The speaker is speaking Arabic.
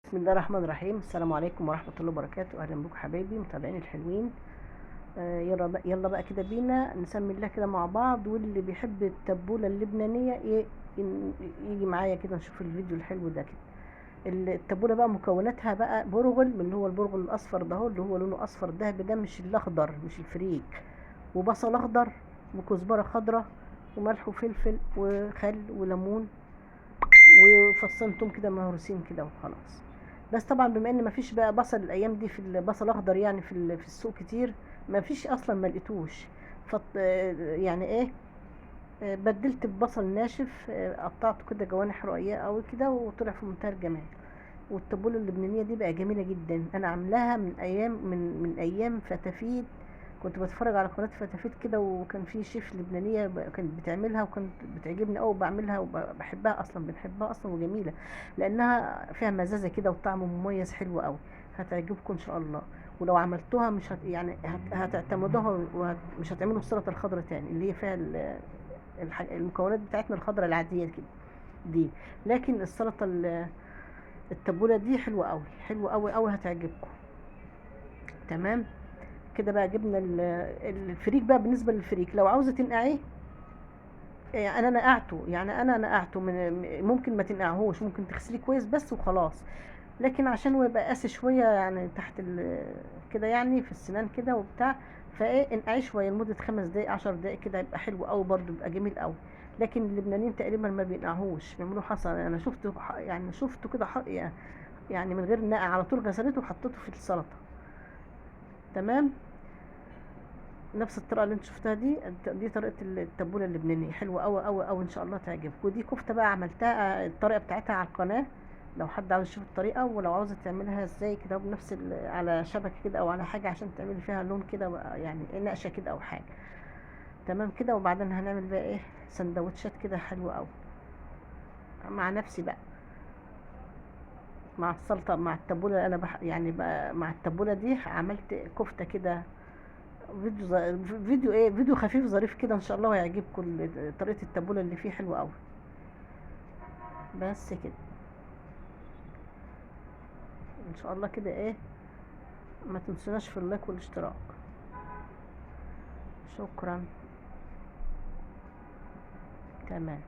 بسم الله الرحمن الرحيم. السلام عليكم ورحمة الله وبركاته. أهلا بكم حبايبي متابعين الحلوين. يلا بقى كده بينا نسمي الله كده مع بعض، واللي بيحب التبولة اللبنانية يجي معايا كده نشوف الفيديو الحلو ده كده. التبولة بقى مكوناتها بقى برغل، من اللي هو البرغل الأصفر ده، هو اللي هو لونه أصفر ذهبي ده، مش الأخضر مش الفريك، وبصل أخضر وكزبرة خضراء وملح وفلفل وخل وليمون وفصين توم كده مهروسين كده وخلاص. بس طبعا بما ان مفيش بقى بصل الايام دي، في البصل اخضر يعني في السوق كتير، مفيش اصلا، ما لقيتوش. يعني ايه، بدلت ببصل ناشف، قطعته كده جوانح رقيقه قوي كده وطلع في منتهى الجمال. والتبوله اللبنانيه دي بقى جميله جدا، انا عاملاها من ايام فتافيت. كنت بتفرج على قناه فتافيت كده، وكان في شيف لبنانيه كانت بتعملها وكانت بتعجبني قوي، بعملها وبحبها اصلا، بنحبها اصلا وجميله، لانها فيها مزازه كده وطعم مميز حلو قوي. هتعجبكم ان شاء الله. ولو عملتوها مش يعني هتعتمدوها ومش هتعملوا السلطه الخضراء تاني، اللي هي فيها المكونات بتاعتنا الخضراء العاديه كده دي. لكن السلطه التبوله دي حلوه قوي، حلوه قوي قوي، هتعجبكم. تمام كده بقى. جبنا الفريك بقى. بالنسبه للفريك لو عاوزه تنقعيه، يعني انا نقعته، يعني انا نقعته ممكن ما تنقعهوش، ممكن تغسليه كويس بس وخلاص. لكن عشان هو يبقى قاسي شويه يعني تحت كده، يعني في السنان كده وبتاع، فايه انقعيه شويه لمده 5 دقايق 10 دقايق كده، يبقى حلو قوي برده، يبقى جميل قوي. لكن اللبنانيين تقريبا ما بينقعوش، بيعملوا حصى. انا شفته يعني شفته كده يعني من غير نقع، على طول غسلته وحطيته في السلطه. تمام. نفس الطريقه اللي انت شفتها دي طريقه التبوله اللبنانيه، حلوه قوي قوي قوي، ان شاء الله تعجبك. ودي كفته بقى عملتها الطريقه بتاعتها على القناه، لو حد عاوز يشوف الطريقه، ولو عاوزه تعملها ازاي كده بنفس على شبكه كده او على حاجه عشان تعملي فيها لون كده، يعني نقشه كده او حاجه. تمام كده. وبعدين هنعمل بقى ايه، سندوتشات كده حلوه قوي مع نفسي بقى، مع السلطه مع التبوله. انا يعني بقى مع التبوله دي عملت كفته كده. فيديو خفيف ظريف كده، ان شاء الله هيعجبكم. طريقه التبوله اللي فيه حلوه قوي. بس كده ان شاء الله كده ايه، ما تنسوناش في اللايك والاشتراك. شكرا. تمام.